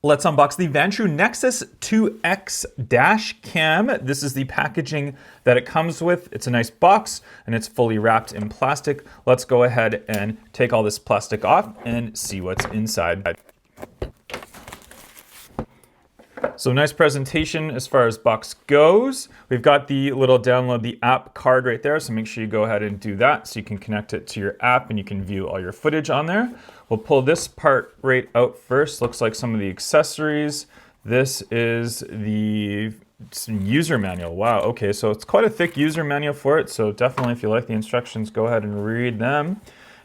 Let's unbox the Vantrue N2X Dashcam. This is the packaging that it comes with. It's a nice box and it's fully wrapped in plastic. Let's go ahead and take all this plastic off and see what's inside. So nice presentation as far as box goes. We've got the little download the app card right there, so make sure you go ahead and do that so you can connect it to your app and you can view all your footage on there. We'll pull this part right out first. Looks like some of the accessories. This is the user manual. Wow, okay, so it's quite a thick user manual for it, so definitely if you like the instructions, go ahead and read them.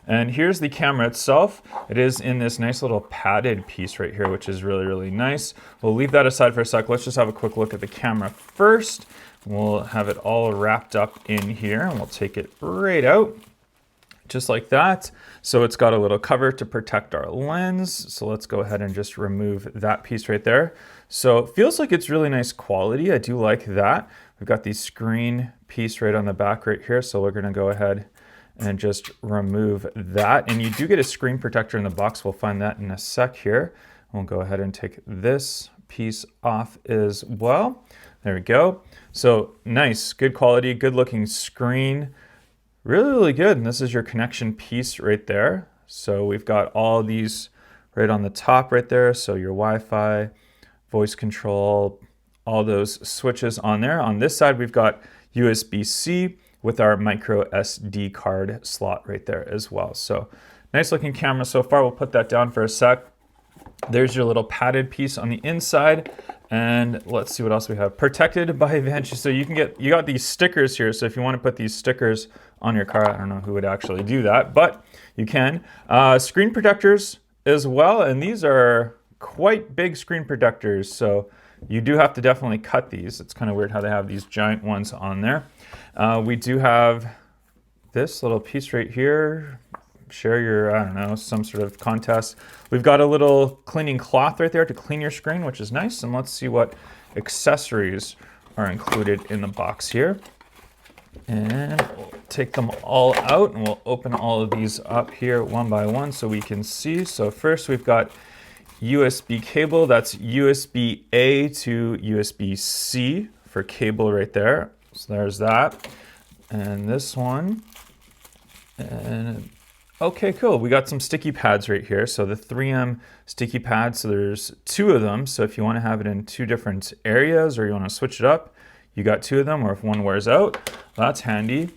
And here's the camera itself. It is in this nice little padded piece right here, which is really, really nice. We'll leave that aside for a sec. Let's just have a quick look at the camera first. We'll have it all wrapped up in here and we'll take it right out, just like that. So it's got a little cover to protect our lens. So let's go ahead and just remove that piece right there. So it feels like it's really nice quality. I do like that. We've got the screen piece right on the back right here. So we're gonna go ahead and just remove that. And you do get a screen protector in the box. We'll find that in a sec here. We'll go ahead and take this piece off as well. There we go. So nice, good quality, good looking screen. Really, really good. And this is your connection piece right there. So we've got all these right on the top right there. So your Wi-Fi, voice control, all those switches on there. On this side, we've got USB-C with our micro SD card slot right there as well. So nice looking camera so far. We'll put that down for a sec. There's your little padded piece on the inside. And let's see what else we have. Protected by Vantrue. So you got these stickers here. So if you want to put these stickers on your car, I don't know who would actually do that, but you can. Screen protectors as well. And these are quite big screen protectors. So you do have to definitely cut these. It's kind of weird how they have these giant ones on there. We do have this little piece right here. Share your, I don't know, some sort of contest. We've got a little cleaning cloth right there to clean your screen, which is nice. And let's see what accessories are included in the box here. And we'll take them all out and we'll open all of these up here one by one so we can see. So first we've got USB cable. That's USB-A to USB-C for cable right there. So there's that. And this one. And okay, cool. We got some sticky pads right here. So the 3M sticky pads, so there's two of them. So if you want to have it in two different areas or you want to switch it up, you got two of them, or if one wears out, that's handy.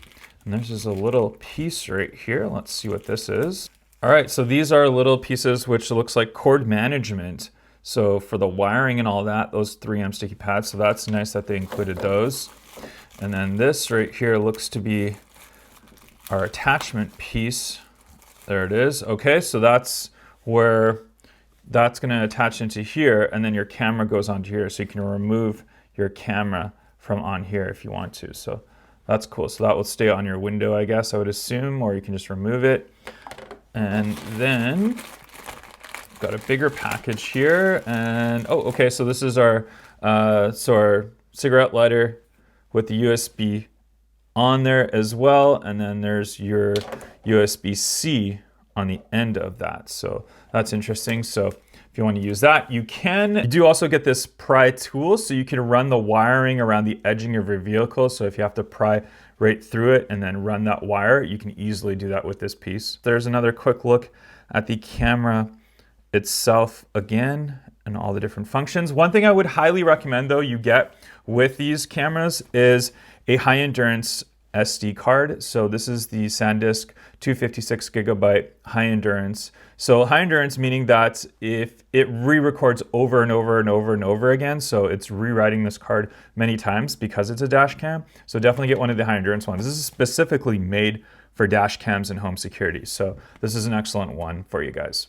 And there's just a little piece right here. Let's see what this is. All right, so these are little pieces which looks like cord management. So for the wiring and all that, those 3M sticky pads, so that's nice that they included those. And then this right here looks to be our attachment piece. There it is. Okay, so that's where that's gonna attach into here, and then your camera goes onto here, so you can remove your camera from on here if you want to. So that's cool. So that will stay on your window, I guess, I would assume, or you can just remove it. And then we've got a bigger package here. And oh, okay, so this is our cigarette lighter with the USB on there as well. And then there's your USB-C on the end of that. So that's interesting. So if you want to use that, you can. You do also get this pry tool, so you can run the wiring around the edging of your vehicle. So if you have to pry right through it and then run that wire, you can easily do that with this piece. There's another quick look at the camera itself again and all the different functions. One thing I would highly recommend though you get with these cameras is a high endurance SD card. So this is the SanDisk 256 gigabyte high endurance. So high endurance meaning that if it re-records over and over and over and over again, so it's rewriting this card many times because it's a dash cam. So definitely get one of the high endurance ones. This is specifically made for dash cams and home security. So this is an excellent one for you guys.